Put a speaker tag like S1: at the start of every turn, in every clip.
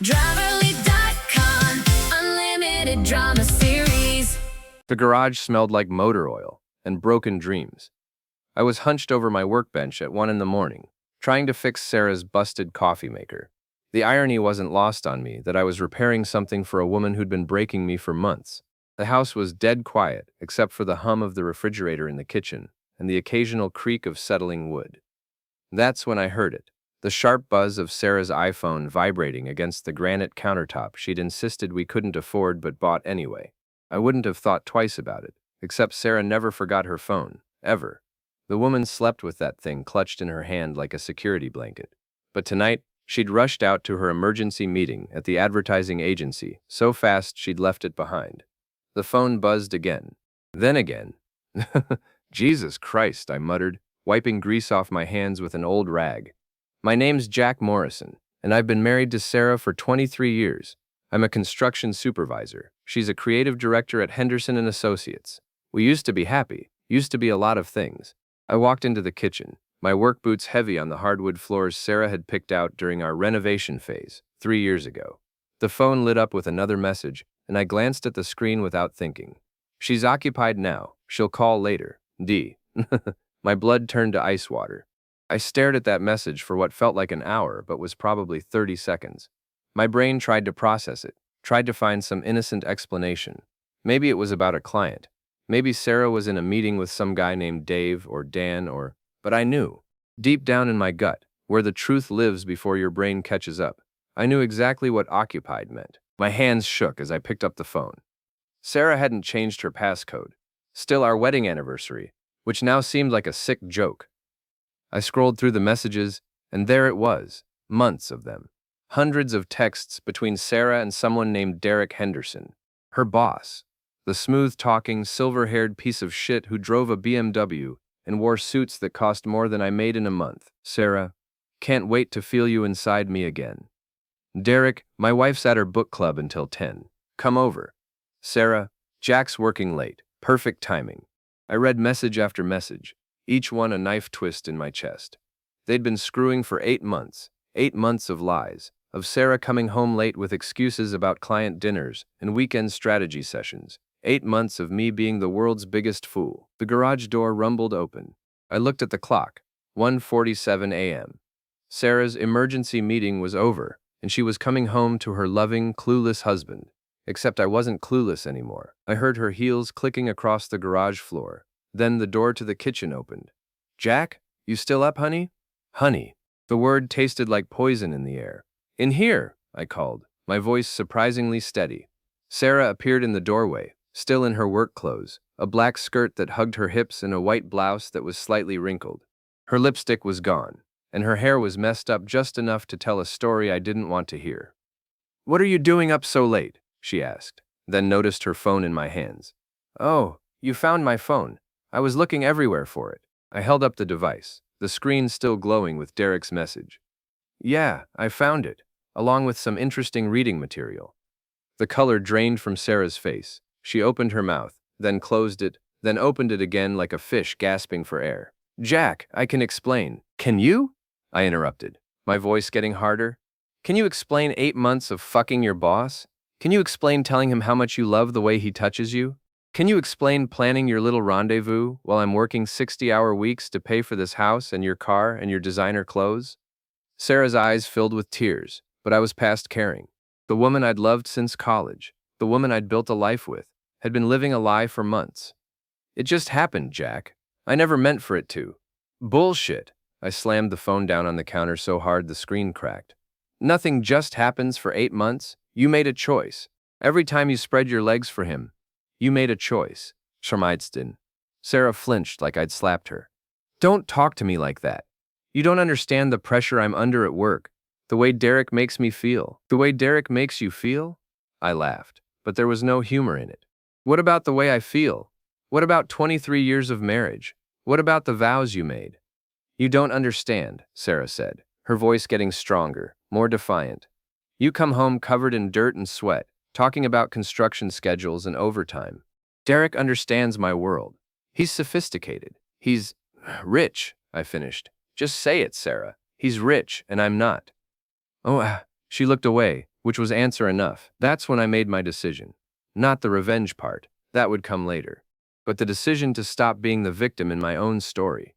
S1: Grammarly.com Unlimited drama series.
S2: The garage smelled like motor oil and broken dreams. I was hunched over my workbench at 1 in the morning, trying to fix Sarah's busted coffee maker. The irony wasn't lost on me that I was repairing something for a woman who'd been breaking me for months. The house was dead quiet, except for the hum of the refrigerator in the kitchen and the occasional creak of settling wood. That's when I heard it. The sharp buzz of Sarah's iPhone vibrating against the granite countertop she'd insisted we couldn't afford but bought anyway. I wouldn't have thought twice about it, except Sarah never forgot her phone, ever. The woman slept with that thing clutched in her hand like a security blanket. But tonight, she'd rushed out to her emergency meeting at the advertising agency so fast she'd left it behind. The phone buzzed again. Then again. Jesus Christ, I muttered, wiping grease off my hands with an old rag. My name's Jack Morrison, and I've been married to Sarah for 23 years. I'm a construction supervisor. She's a creative director at Henderson & Associates. We used to be happy, used to be a lot of things. I walked into the kitchen, my work boots heavy on the hardwood floors Sarah had picked out during our renovation phase 3 years ago. The phone lit up with another message, and I glanced at the screen without thinking. She's occupied now. She'll call later. D. My blood turned to ice water. I stared at that message for what felt like an hour but was probably 30 seconds. My brain tried to process it, tried to find some innocent explanation. Maybe it was about a client. Maybe Sarah was in a meeting with some guy named Dave or Dan or... But I knew. Deep down in my gut, where the truth lives before your brain catches up, I knew exactly what occupied meant. My hands shook as I picked up the phone. Sarah hadn't changed her passcode. Still our wedding anniversary, which now seemed like a sick joke. I scrolled through the messages, and there it was, months of them. Hundreds of texts between Sarah and someone named Derek Henderson, her boss, the smooth-talking, silver-haired piece of shit who drove a BMW and wore suits that cost more than I made in a month. Sarah, can't wait to feel you inside me again. Derek, my wife's at her book club until 10. Come over. Sarah, Jack's working late. Perfect timing. I read message after message, each one a knife twist in my chest. They'd been screwing for 8 months, 8 months of lies, of Sarah coming home late with excuses about client dinners and weekend strategy sessions, 8 months of me being the world's biggest fool. The garage door rumbled open. I looked at the clock, 1:47 a.m. Sarah's emergency meeting was over, and she was coming home to her loving, clueless husband. Except I wasn't clueless anymore. I heard her heels clicking across the garage floor. Then the door to the kitchen opened. Jack, you still up, honey? Honey. The word tasted like poison in the air. In here, I called, my voice surprisingly steady. Sarah appeared in the doorway, still in her work clothes, a black skirt that hugged her hips and a white blouse that was slightly wrinkled. Her lipstick was gone, and her hair was messed up just enough to tell a story I didn't want to hear. What are you doing up so late? She asked, then noticed her phone in my hands. Oh, you found my phone. I was looking everywhere for it. I held up the device, the screen still glowing with Derek's message. Yeah, I found it, along with some interesting reading material. The color drained from Sarah's face. She opened her mouth, then closed it, then opened it again like a fish gasping for air. Jack, I can explain. Can you? I interrupted, my voice getting harder. Can you explain 8 months of fucking your boss? Can you explain telling him how much you love the way he touches you? Can you explain planning your little rendezvous while I'm working 60-hour weeks to pay for this house and your car and your designer clothes? Sarah's eyes filled with tears, but I was past caring. The woman I'd loved since college, the woman I'd built a life with, had been living a lie for months. It just happened, Jack. I never meant for it to. Bullshit. I slammed the phone down on the counter so hard the screen cracked. Nothing just happens for 8 months. You made a choice. Every time you spread your legs for him, you made a choice. Shermideston. Sarah flinched like I'd slapped her. Don't talk to me like that. You don't understand the pressure I'm under at work. The way Derek makes me feel. The way Derek makes you feel? I laughed, but there was no humor in it. What about the way I feel? What about 23 years of marriage? What about the vows you made? You don't understand, Sarah said, her voice getting stronger, more defiant. You come home covered in dirt and sweat, talking about construction schedules and overtime. Derek understands my world. He's sophisticated. He's rich, I finished. Just say it, Sarah. He's rich, and I'm not. Oh, she looked away, which was answer enough. That's when I made my decision. Not the revenge part, that would come later, but the decision to stop being the victim in my own story.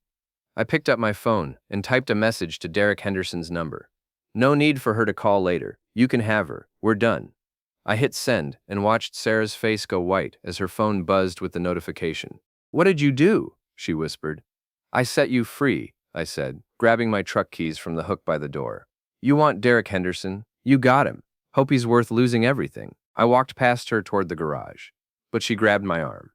S2: I picked up my phone and typed a message to Derek Henderson's number. No need for her to call later. You can have her. We're done. I hit send and watched Sarah's face go white as her phone buzzed with the notification. What did you do? She whispered. I set you free, I said, grabbing my truck keys from the hook by the door. You want Derek Henderson? You got him. Hope he's worth losing everything. I walked past her toward the garage, but she grabbed my arm.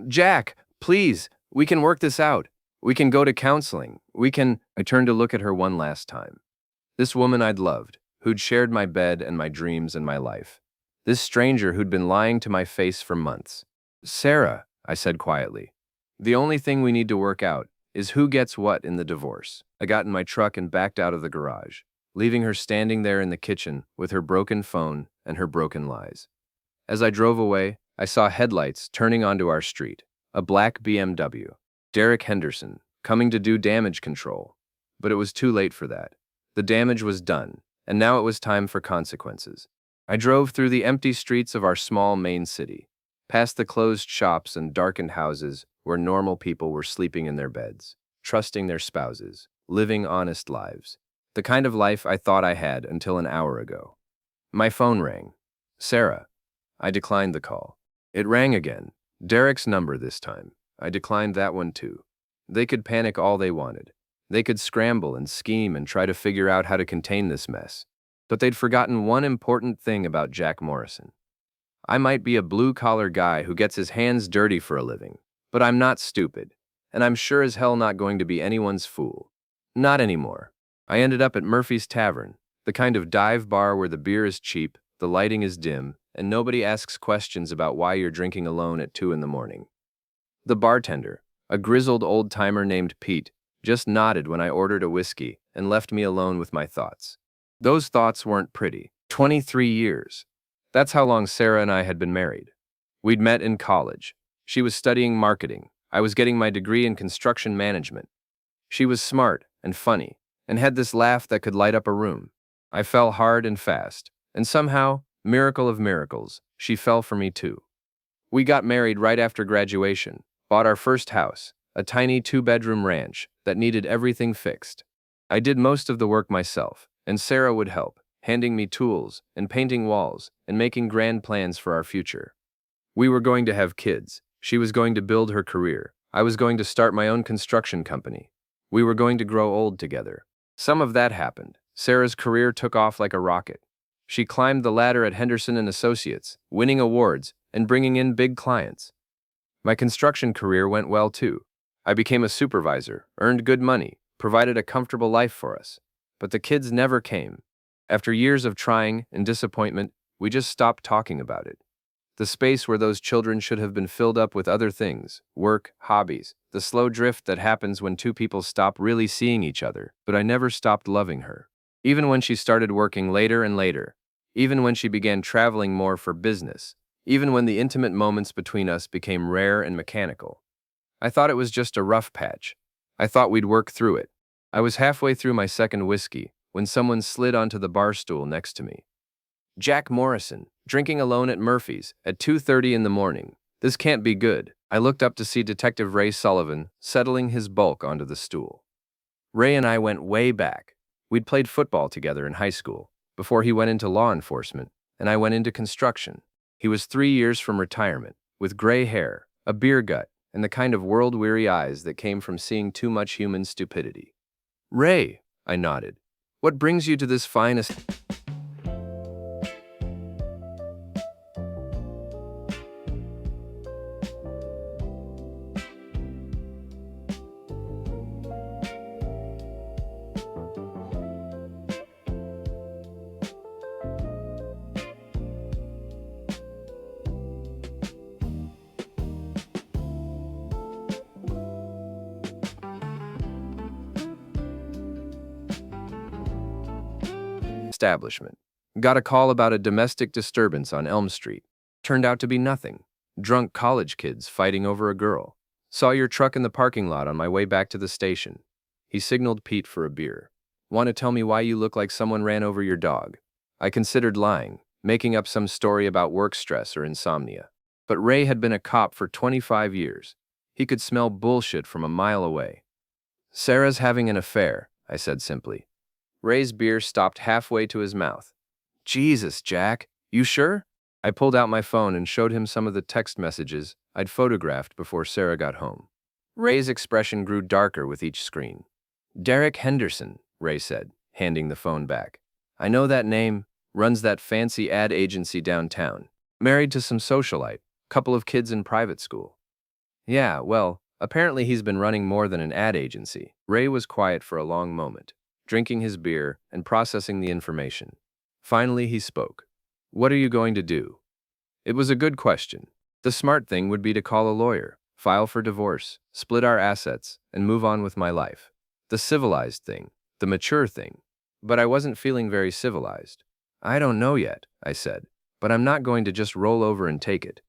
S2: Jack, please, we can work this out. We can go to counseling. I turned to look at her one last time. This woman I'd loved, who'd shared my bed and my dreams and my life. This stranger who'd been lying to my face for months. Sarah, I said quietly, the only thing we need to work out is who gets what in the divorce. I got in my truck and backed out of the garage, leaving her standing there in the kitchen with her broken phone and her broken lies. As I drove away, I saw headlights turning onto our street, a black BMW. Derek Henderson, coming to do damage control. But it was too late for that. The damage was done, and now it was time for consequences. I drove through the empty streets of our small main city, past the closed shops and darkened houses where normal people were sleeping in their beds, trusting their spouses, living honest lives. The kind of life I thought I had until an hour ago. My phone rang. Sarah. I declined the call. It rang again. Derek's number this time. I declined that one too. They could panic all they wanted. They could scramble and scheme and try to figure out how to contain this mess. But they'd forgotten one important thing about Jack Morrison. I might be a blue-collar guy who gets his hands dirty for a living, but I'm not stupid, and I'm sure as hell not going to be anyone's fool. Not anymore. I ended up at Murphy's Tavern, the kind of dive bar where the beer is cheap, the lighting is dim, and nobody asks questions about why you're drinking alone at 2 a.m. The bartender, a grizzled old-timer named Pete, just nodded when I ordered a whiskey and left me alone with my thoughts. Those thoughts weren't pretty. 23 years. That's how long Sarah and I had been married. We'd met in college. She was studying marketing. I was getting my degree in construction management. She was smart and funny, and had this laugh that could light up a room. I fell hard and fast, and somehow, miracle of miracles, she fell for me too. We got married right after graduation, bought our first house, a tiny 2-bedroom ranch that needed everything fixed. I did most of the work myself, and Sarah would help, handing me tools and painting walls and making grand plans for our future. We were going to have kids. She was going to build her career. I was going to start my own construction company. We were going to grow old together. Some of that happened. Sarah's career took off like a rocket. She climbed the ladder at Henderson & Associates, winning awards and bringing in big clients. My construction career went well too. I became a supervisor, earned good money, provided a comfortable life for us. But the kids never came. After years of trying and disappointment, we just stopped talking about it. The space where those children should have been filled up with other things, work, hobbies, the slow drift that happens when two people stop really seeing each other. But I never stopped loving her. Even when she started working later and later, even when she began traveling more for business, even when the intimate moments between us became rare and mechanical. I thought it was just a rough patch. I thought we'd work through it. I was halfway through my second whiskey when someone slid onto the bar stool next to me. Jack Morrison, drinking alone at Murphy's at 2:30 in the morning. This can't be good. I looked up to see Detective Ray Sullivan settling his bulk onto the stool. Ray and I went way back. We'd played football together in high school, before he went into law enforcement, and I went into construction. He was 3 years from retirement, with gray hair, a beer gut, and the kind of world-weary eyes that came from seeing too much human stupidity. Ray, I nodded. What brings you to this finest... establishment. Got a call about a domestic disturbance on Elm Street. Turned out to be nothing. Drunk college kids fighting over a girl. Saw your truck in the parking lot on my way back to the station. He signaled Pete for a beer. Want to tell me why you look like someone ran over your dog? I considered lying, making up some story about work stress or insomnia. But Ray had been a cop for 25 years. He could smell bullshit from a mile away. Sarah's having an affair, I said simply. Ray's beer stopped halfway to his mouth. Jesus, Jack, you sure? I pulled out my phone and showed him some of the text messages I'd photographed before Sarah got home. Ray's expression grew darker with each screen. Derek Henderson, Ray said, handing the phone back. I know that name, runs that fancy ad agency downtown. Married to some socialite, couple of kids in private school. Yeah, well, apparently he's been running more than an ad agency. Ray was quiet for a long moment, drinking his beer and processing the information. Finally, he spoke. What are you going to do? It was a good question. The smart thing would be to call a lawyer, file for divorce, split our assets, and move on with my life. The civilized thing, the mature thing. But I wasn't feeling very civilized. I don't know yet, I said, but I'm not going to just roll over and take it.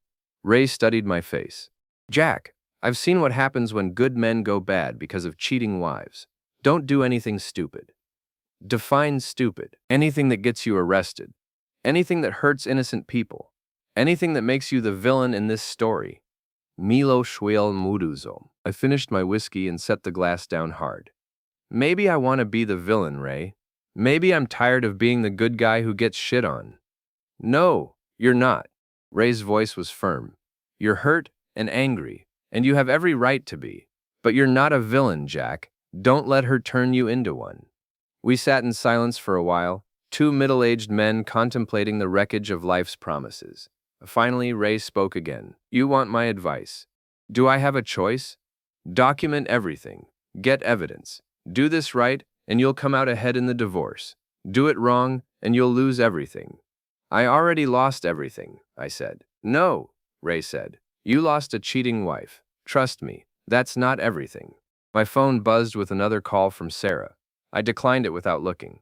S2: Ray studied my face. Jack, I've seen what happens when good men go bad because of cheating wives. Don't do anything stupid. Define stupid. Anything that gets you arrested. Anything that hurts innocent people. Anything that makes you the villain in this story. Milo Schwel Muduzom. I finished my whiskey and set the glass down hard. Maybe I want to be the villain, Ray. Maybe I'm tired of being the good guy who gets shit on. No, you're not. Ray's voice was firm. You're hurt and angry, and you have every right to be. But you're not a villain, Jack. Don't let her turn you into one. We sat in silence for a while, two middle-aged men contemplating the wreckage of life's promises. Finally, Ray spoke again. You want my advice. Do I have a choice? Document everything. Get evidence. Do this right, and you'll come out ahead in the divorce. Do it wrong, and you'll lose everything. I already lost everything, I said. No, Ray said. You lost a cheating wife. Trust me, that's not everything. My phone buzzed with another call from Sarah. I declined it without looking.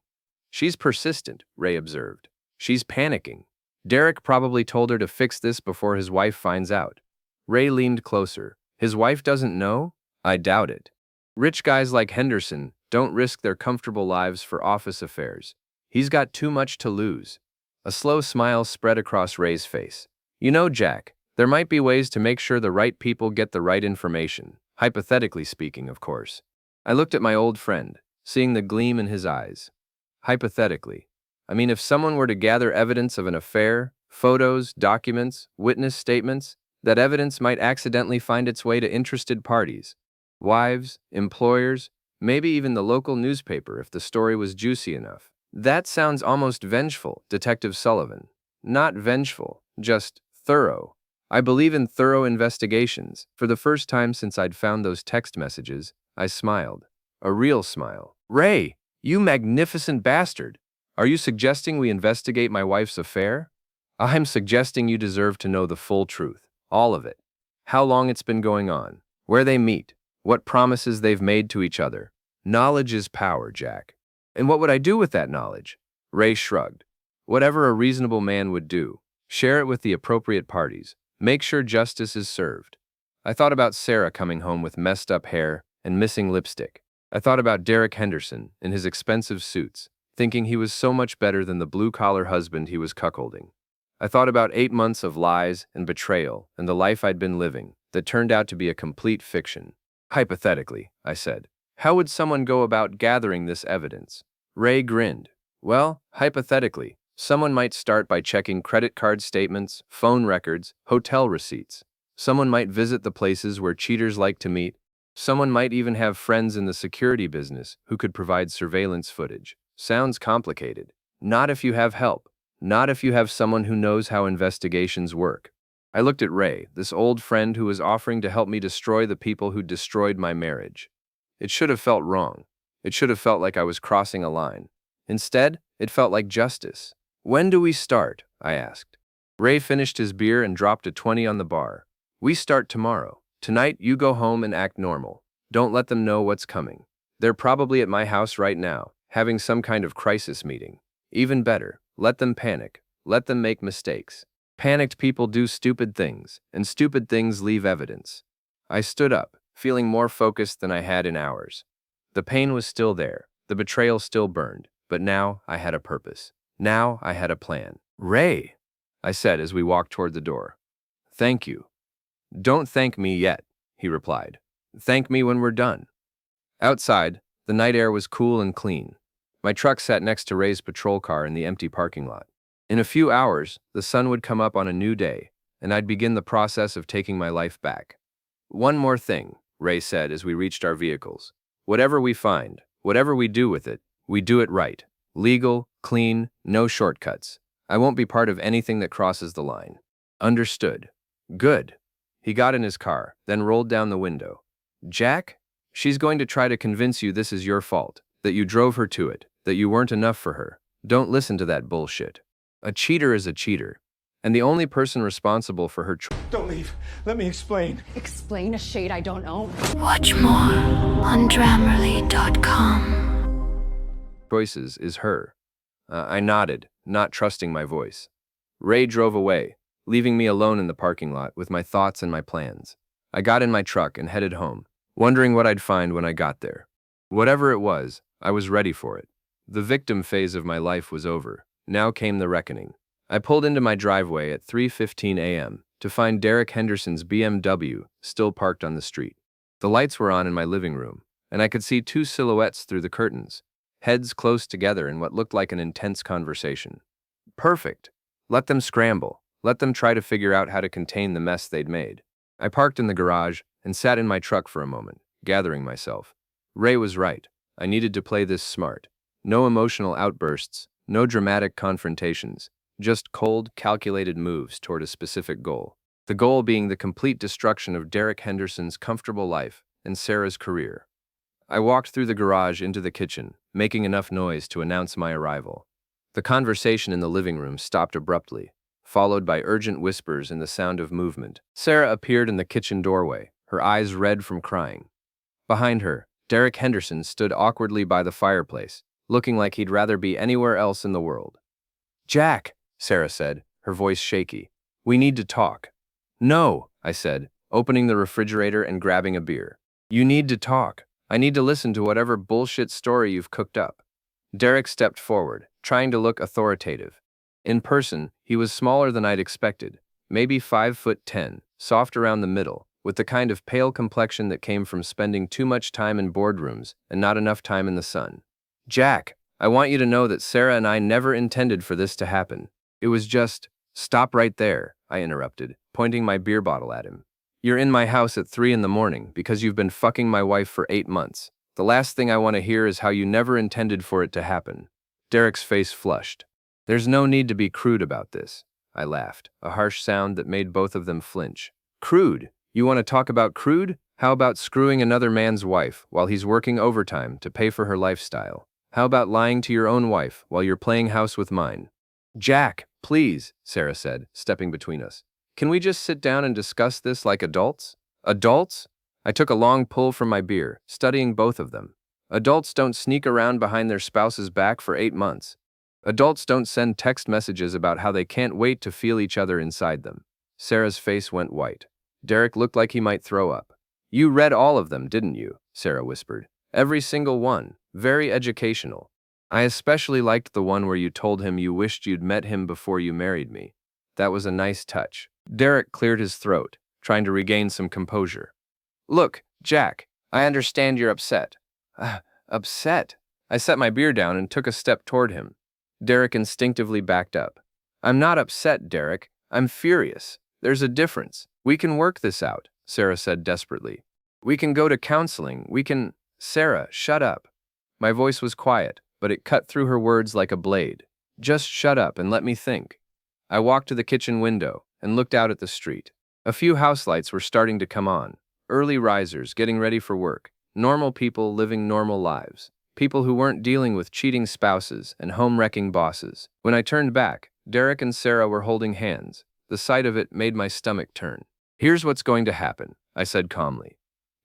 S2: She's persistent, Ray observed. She's panicking. Derek probably told her to fix this before his wife finds out. Ray leaned closer. His wife doesn't know? I doubt it. Rich guys like Henderson don't risk their comfortable lives for office affairs. He's got too much to lose. A slow smile spread across Ray's face. You know, Jack, there might be ways to make sure the right people get the right information. Hypothetically speaking, of course. I looked at my old friend, seeing the gleam in his eyes. Hypothetically. I mean, if someone were to gather evidence of an affair, photos, documents, witness statements, that evidence might accidentally find its way to interested parties. Wives, employers, maybe even the local newspaper if the story was juicy enough. That sounds almost vengeful, Detective Sullivan. Not vengeful, just thorough. I believe in thorough investigations. For the first time since I'd found those text messages, I smiled. A real smile. Ray, you magnificent bastard! Are you suggesting we investigate my wife's affair? I'm suggesting you deserve to know the full truth. All of it. How long it's been going on. Where they meet. What promises they've made to each other. Knowledge is power, Jack. And what would I do with that knowledge? Ray shrugged. Whatever a reasonable man would do. Share it with the appropriate parties. Make sure justice is served. I thought about Sarah coming home with messed up hair and missing lipstick. I thought about Derek Henderson in his expensive suits, thinking he was so much better than the blue-collar husband he was cuckolding. I thought about 8 months of lies and betrayal and the life I'd been living that turned out to be a complete fiction. Hypothetically, I said, how would someone go about gathering this evidence? Ray grinned. Well, hypothetically, someone might start by checking credit card statements, phone records, hotel receipts. Someone might visit the places where cheaters like to meet. Someone might even have friends in the security business who could provide surveillance footage. Sounds complicated. Not if you have help. Not if you have someone who knows how investigations work. I looked at Ray, this old friend who was offering to help me destroy the people who destroyed my marriage. It should have felt wrong. It should have felt like I was crossing a line. Instead, it felt like justice. When do we start? I asked. Ray finished his beer and dropped a 20 on the bar. We start tomorrow. Tonight, you go home and act normal. Don't let them know what's coming. They're probably at my house right now, having some kind of crisis meeting. Even better, let them panic. Let them make mistakes. Panicked people do stupid things, and stupid things leave evidence. I stood up, feeling more focused than I had in hours. The pain was still there, the betrayal still burned, but now I had a purpose. Now I had a plan. Ray, I said as we walked toward the door. Thank you. Don't thank me yet, he replied. Thank me when we're done. Outside, the night air was cool and clean. My truck sat next to Ray's patrol car in the empty parking lot. In a few hours, the sun would come up on a new day, and I'd begin the process of taking my life back. One more thing, Ray said as we reached our vehicles. Whatever we find, whatever we do with it, we do it right. Legal, clean, no shortcuts. I won't be part of anything that crosses the line. Understood. Good. He got in his car, then rolled down the window. Jack, she's going to try to convince you this is your fault, that you drove her to it, that you weren't enough for her. Don't listen to that bullshit. A cheater is a cheater, and the only person responsible for her
S3: Don't leave. Let me explain.
S4: Explain a shade I don't own.
S1: Watch more on Grammarly.com.
S2: choices is her. I nodded, not trusting my voice. Ray drove away, leaving me alone in the parking lot with my thoughts and my plans. I got in my truck and headed home, wondering what I'd find when I got there. Whatever it was, I was ready for it. The victim phase of my life was over. Now came the reckoning. I pulled into my driveway at 3:15 a.m. to find Derek Henderson's BMW still parked on the street. The lights were on in my living room, and I could see two silhouettes through the curtains, heads close together in what looked like an intense conversation. Perfect. Let them scramble. Let them try to figure out how to contain the mess they'd made. I parked in the garage and sat in my truck for a moment, gathering myself. Ray was right. I needed to play this smart. No emotional outbursts, no dramatic confrontations, just cold, calculated moves toward a specific goal. The goal being the complete destruction of Derek Henderson's comfortable life and Sarah's career. I walked through the garage into the kitchen, making enough noise to announce my arrival. The conversation in the living room stopped abruptly, followed by urgent whispers and the sound of movement. Sarah appeared in the kitchen doorway, her eyes red from crying. Behind her, Derek Henderson stood awkwardly by the fireplace, looking like he'd rather be anywhere else in the world. Jack, Sarah said, her voice shaky. We need to talk. No, I said, opening the refrigerator and grabbing a beer. You need to talk. I need to listen to whatever bullshit story you've cooked up. Derek stepped forward, trying to look authoritative. In person, he was smaller than I'd expected, maybe 5'10", soft around the middle, with the kind of pale complexion that came from spending too much time in boardrooms and not enough time in the sun. Jack, I want you to know that Sarah and I never intended for this to happen. It was just, stop right there, I interrupted, pointing my beer bottle at him. You're in my house at 3 in the morning because you've been fucking my wife for 8 months. The last thing I want to hear is how you never intended for it to happen. Derek's face flushed. There's no need to be crude about this, I laughed, a harsh sound that made both of them flinch. Crude? You want to talk about crude? How about screwing another man's wife while he's working overtime to pay for her lifestyle? How about lying to your own wife while you're playing house with mine? Jack, please, Sarah said, stepping between us. Can we just sit down and discuss this like adults? Adults? I took a long pull from my beer, studying both of them. Adults don't sneak around behind their spouse's back for 8 months. Adults don't send text messages about how they can't wait to feel each other inside them. Sarah's face went white. Derek looked like he might throw up. You read all of them, didn't you? Sarah whispered. Every single one. Very educational. I especially liked the one where you told him you wished you'd met him before you married me. That was a nice touch. Derek cleared his throat, trying to regain some composure. Look, Jack, I understand you're upset. Upset? I set my beer down and took a step toward him. Derek instinctively backed up. I'm not upset, Derek. I'm furious. There's a difference. We can work this out, Sarah said desperately. We can go to counseling. We can... Sarah, shut up. My voice was quiet, but it cut through her words like a blade. Just shut up and let me think. I walked to the kitchen window and looked out at the street. A few house lights were starting to come on. Early risers getting ready for work. Normal people living normal lives. People who weren't dealing with cheating spouses and home-wrecking bosses. When I turned back, Derek and Sarah were holding hands. The sight of it made my stomach turn. Here's what's going to happen, I said calmly.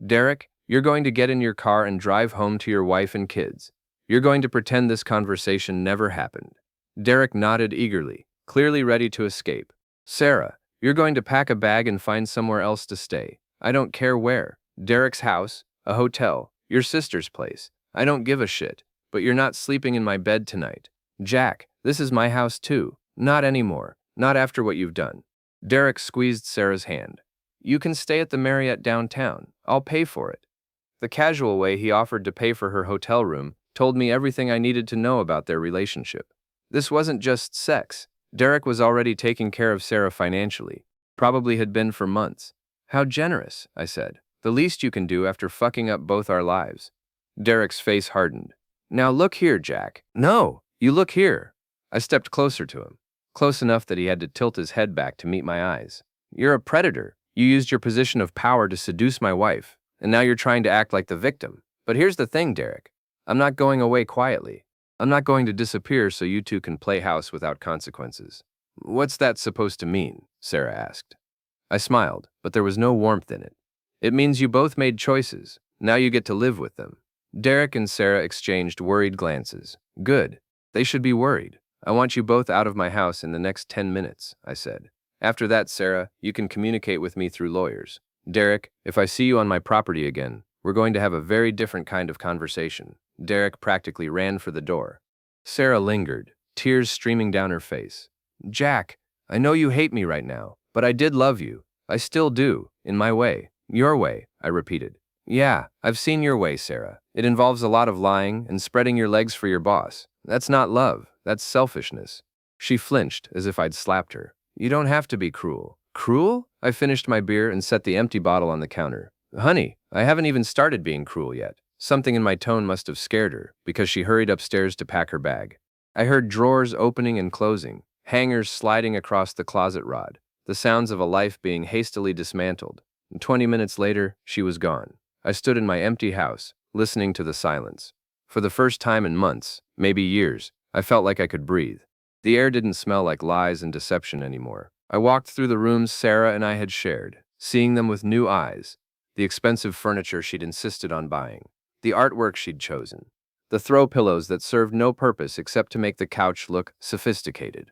S2: Derek, you're going to get in your car and drive home to your wife and kids. You're going to pretend this conversation never happened. Derek nodded eagerly, clearly ready to escape. Sarah, you're going to pack a bag and find somewhere else to stay. I don't care where. Derek's house, a hotel, your sister's place. I don't give a shit, but you're not sleeping in my bed tonight. Jack, This is my house too. Not anymore. Not after what you've done. Derek squeezed Sarah's hand. You can stay at the Marriott downtown. I'll pay for it. The casual way he offered to pay for her hotel room told me everything I needed to know about their relationship. This wasn't just sex. Derek was already taking care of Sarah financially. Probably had been for months. How generous, I said. The least you can do after fucking up both our lives. Derek's face hardened. Now look here, Jack. No, you look here. I stepped closer to him, close enough that he had to tilt his head back to meet my eyes. You're a predator. You used your position of power to seduce my wife, and now you're trying to act like the victim. But here's the thing, Derek. I'm not going away quietly. I'm not going to disappear so you two can play house without consequences. What's that supposed to mean? Sarah asked. I smiled, but there was no warmth in it. It means you both made choices. Now you get to live with them. Derek and Sarah exchanged worried glances. Good. They should be worried. I want you both out of my house in the next 10 minutes, I said. After that, Sarah, you can communicate with me through lawyers. Derek, if I see you on my property again, we're going to have a very different kind of conversation. Derek practically ran for the door. Sarah lingered, tears streaming down her face. Jack, I know you hate me right now, but I did love you. I still do, in my way. Your way, I repeated. Yeah, I've seen your way, Sarah. It involves a lot of lying and spreading your legs for your boss. That's not love, that's selfishness. She flinched, as if I'd slapped her. You don't have to be cruel. Cruel? I finished my beer and set the empty bottle on the counter. Honey, I haven't even started being cruel yet. Something in my tone must have scared her, because she hurried upstairs to pack her bag. I heard drawers opening and closing, hangers sliding across the closet rod, the sounds of a life being hastily dismantled. And 20 minutes later, she was gone. I stood in my empty house, listening to the silence. For the first time in months, maybe years, I felt like I could breathe. The air didn't smell like lies and deception anymore. I walked through the rooms Sarah and I had shared, seeing them with new eyes. The expensive furniture she'd insisted on buying, the artwork she'd chosen, the throw pillows that served no purpose except to make the couch look sophisticated.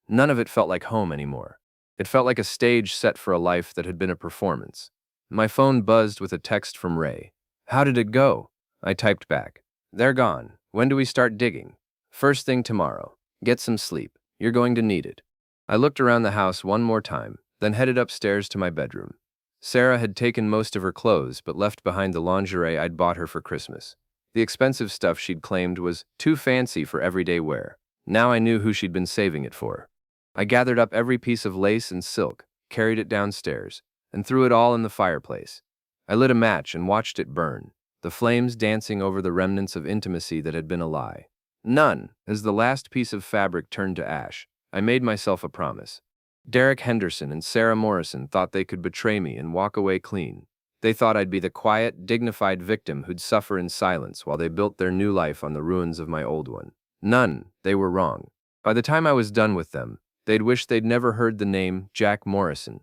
S2: None of it felt like home anymore. It felt like a stage set for a life that had been a performance. My phone buzzed with a text from Ray. How did it go? I typed back. They're gone. When do we start digging? First thing tomorrow. Get some sleep. You're going to need it. I looked around the house one more time, then headed upstairs to my bedroom. Sarah had taken most of her clothes but left behind the lingerie I'd bought her for Christmas. The expensive stuff she'd claimed was too fancy for everyday wear. Now I knew who she'd been saving it for. I gathered up every piece of lace and silk, carried it downstairs, and threw it all in the fireplace. I lit a match and watched it burn, the flames dancing over the remnants of intimacy that had been a lie. None, as the last piece of fabric turned to ash, I made myself a promise. Derek Henderson and Sarah Morrison thought they could betray me and walk away clean. They thought I'd be the quiet, dignified victim who'd suffer in silence while they built their new life on the ruins of my old one. None, they were wrong. By the time I was done with them, they'd wish they'd never heard the name Jack Morrison.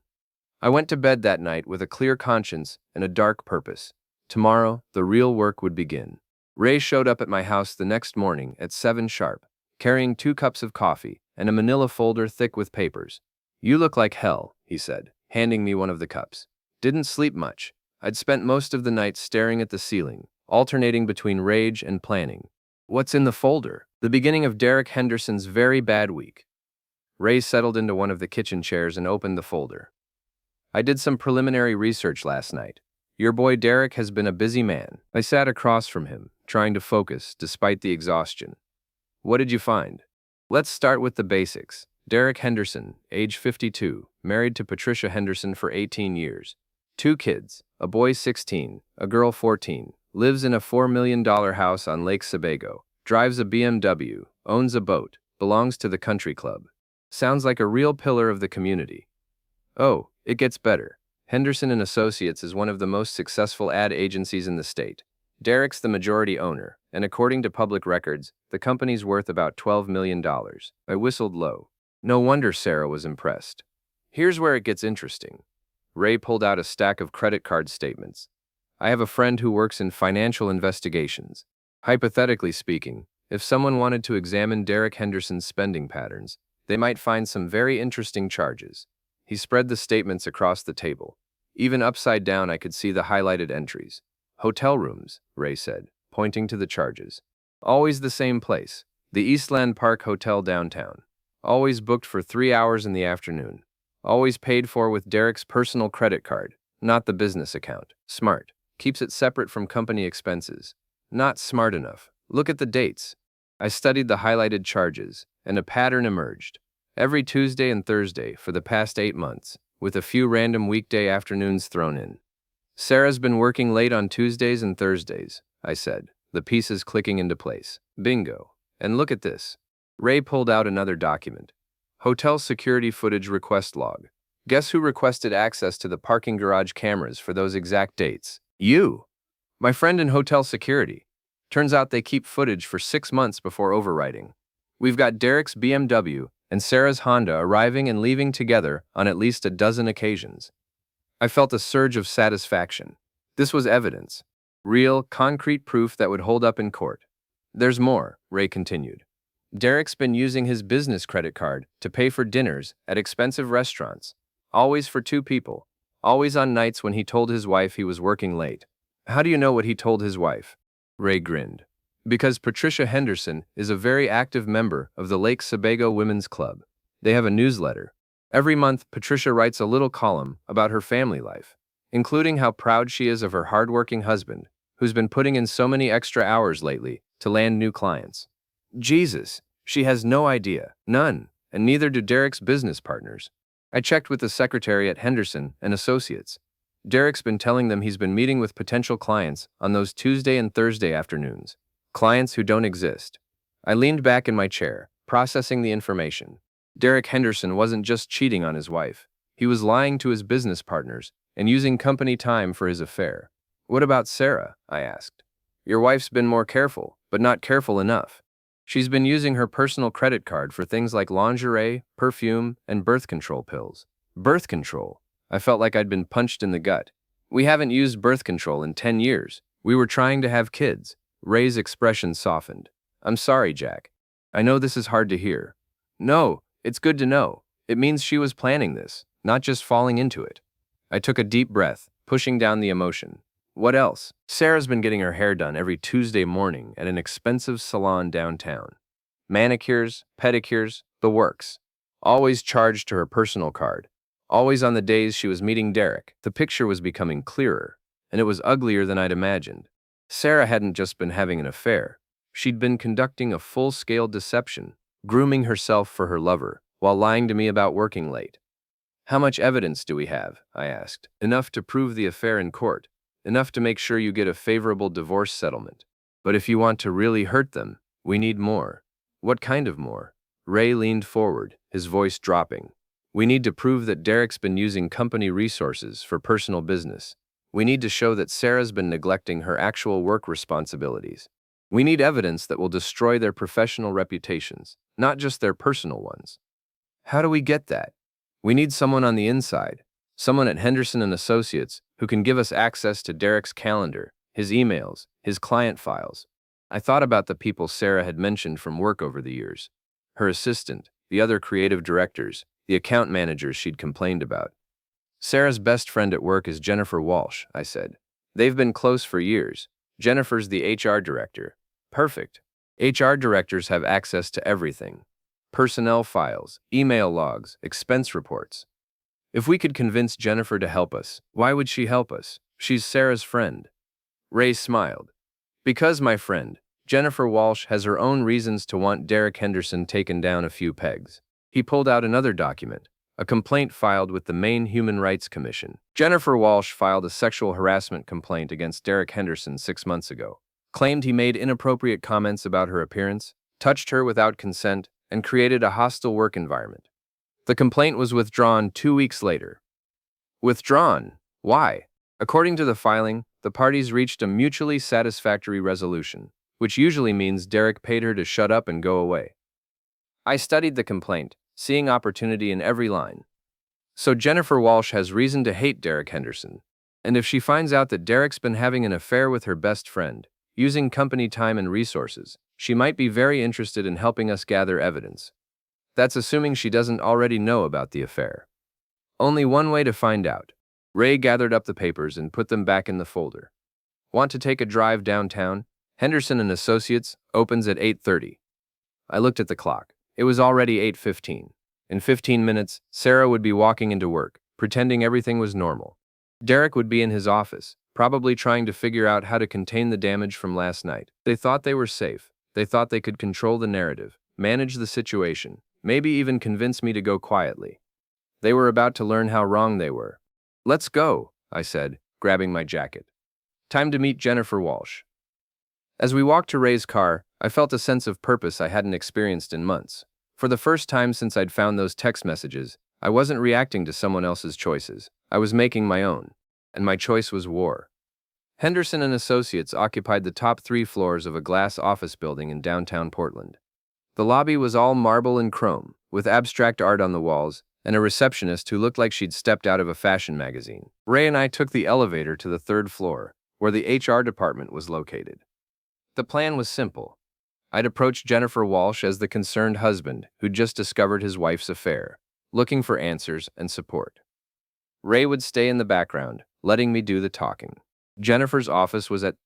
S2: I went to bed that night with a clear conscience and a dark purpose. Tomorrow, the real work would begin. Ray showed up at my house the next morning at 7 sharp, carrying 2 cups of coffee and a manila folder thick with papers. You look like hell, he said, handing me one of the cups. Didn't sleep much. I'd spent most of the night staring at the ceiling, alternating between rage and planning. What's in the folder? The beginning of Derek Henderson's very bad week. Ray settled into one of the kitchen chairs and opened the folder. I did some preliminary research last night. Your boy Derek has been a busy man. I sat across from him, trying to focus despite the exhaustion. What did you find? Let's start with the basics. Derek Henderson, age 52, married to Patricia Henderson for 18 years. 2 kids, a boy 16, a girl 14, lives in a $4 million house on Lake Sebago, drives a BMW, owns a boat, belongs to the country club. Sounds like a real pillar of the community. Oh, it gets better. Henderson & Associates is one of the most successful ad agencies in the state. Derek's the majority owner, and according to public records, the company's worth about $12 million. I whistled low. No wonder Sarah was impressed. Here's where it gets interesting. Ray pulled out a stack of credit card statements. I have a friend who works in financial investigations. Hypothetically speaking, if someone wanted to examine Derek Henderson's spending patterns, they might find some very interesting charges. He spread the statements across the table. Even upside down, I could see the highlighted entries. Hotel rooms, Ray said, pointing to the charges. Always the same place. The Eastland Park Hotel downtown. Always booked for 3 hours in the afternoon. Always paid for with Derek's personal credit card, not the business account. Smart. Keeps it separate from company expenses. Not smart enough. Look at the dates. I studied the highlighted charges, and a pattern emerged. Every Tuesday and Thursday for the past 8 months, with a few random weekday afternoons thrown in. Sarah's been working late on Tuesdays and Thursdays, I said, the pieces clicking into place. Bingo. And look at this. Ray pulled out another document. Hotel security footage request log. Guess who requested access to the parking garage cameras for those exact dates? You. My friend in hotel security. Turns out they keep footage for 6 months before overwriting. We've got Derek's BMW and Sarah's Honda arriving and leaving together on at least a dozen occasions. I felt a surge of satisfaction. This was evidence. Real, concrete proof that would hold up in court. There's more, Ray continued. Derek's been using his business credit card to pay for dinners at expensive restaurants. Always for 2 people. Always on nights when he told his wife he was working late. How do you know what he told his wife? Ray grinned. Because Patricia Henderson is a very active member of the Lake Sebago Women's Club. They have a newsletter. Every month, Patricia writes a little column about her family life, including how proud she is of her hardworking husband, who's been putting in so many extra hours lately to land new clients. Jesus, she has no idea. None, and neither do Derek's business partners. I checked with the secretary at Henderson and Associates. Derek's been telling them he's been meeting with potential clients on those Tuesday and Thursday afternoons. Clients who don't exist. I leaned back in my chair, processing the information. Derek Henderson wasn't just cheating on his wife. He was lying to his business partners and using company time for his affair. What about Sarah? I asked. Your wife's been more careful, but not careful enough. She's been using her personal credit card for things like lingerie, perfume, and birth control pills. Birth control. I felt like I'd been punched in the gut. We haven't used birth control in 10 years. We were trying to have kids. Ray's expression softened. I'm sorry, Jack. I know this is hard to hear. No, it's good to know. It means she was planning this, not just falling into it. I took a deep breath, pushing down the emotion. What else? Sarah's been getting her hair done every Tuesday morning at an expensive salon downtown. Manicures, pedicures, the works. Always charged to her personal card. Always on the days she was meeting Derek. The picture was becoming clearer, and it was uglier than I'd imagined. Sarah hadn't just been having an affair. She'd been conducting a full-scale deception, grooming herself for her lover, while lying to me about working late. How much evidence do we have? I asked. Enough to prove the affair in court. Enough to make sure you get a favorable divorce settlement. But if you want to really hurt them, we need more. What kind of more? Ray leaned forward, his voice dropping. We need to prove that Derek's been using company resources for personal business. We need to show that Sarah's been neglecting her actual work responsibilities. We need evidence that will destroy their professional reputations, not just their personal ones. How do we get that? We need someone on the inside, someone at Henderson and Associates who can give us access to Derek's calendar, his emails, his client files. I thought about the people Sarah had mentioned from work over the years. Her assistant, the other creative directors, the account managers she'd complained about. Sarah's best friend at work is Jennifer Walsh, I said. They've been close for years. Jennifer's the HR director. Perfect. HR directors have access to everything. Personnel files, email logs, expense reports. If we could convince Jennifer to help us, why would she help us? She's Sarah's friend. Ray smiled. Because, my friend, Jennifer Walsh has her own reasons to want Derek Henderson taken down a few pegs. He pulled out another document, a complaint filed with the Maine Human Rights Commission. Jennifer Walsh filed a sexual harassment complaint against Derek Henderson 6 months ago. Claimed he made inappropriate comments about her appearance, touched her without consent, and created a hostile work environment. The complaint was withdrawn 2 weeks later. Withdrawn? Why? According to the filing, the parties reached a mutually satisfactory resolution, which usually means Derek paid her to shut up and go away. I studied the complaint, seeing opportunity in every line. So Jennifer Walsh has reason to hate Derek Henderson, and if she finds out that Derek's been having an affair with her best friend, using company time and resources, she might be very interested in helping us gather evidence. That's assuming she doesn't already know about the affair. Only one way to find out. Ray gathered up the papers and put them back in the folder. Want to take a drive downtown? Henderson and Associates opens at 8:30. I looked at the clock. It was already 8:15. In 15 minutes, Sarah would be walking into work, pretending everything was normal. Derek would be in his office, probably trying to figure out how to contain the damage from last night. They thought they were safe. They thought they could control the narrative, manage the situation, maybe even convince me to go quietly. They were about to learn how wrong they were. "Let's go," I said, grabbing my jacket. Time to meet Jennifer Walsh. As we walked to Ray's car, I felt a sense of purpose I hadn't experienced in months. For the first time since I'd found those text messages, I wasn't reacting to someone else's choices. I was making my own. And my choice was war. Henderson and Associates occupied the top 3 floors of a glass office building in downtown Portland. The lobby was all marble and chrome, with abstract art on the walls, and a receptionist who looked like she'd stepped out of a fashion magazine. Ray and I took the elevator to the 3rd floor, where the HR department was located. The plan was simple. I'd approach Jennifer Walsh as the concerned husband who'd just discovered his wife's affair, looking for answers and support. Ray would stay in the background, letting me do the talking. Jennifer's office was at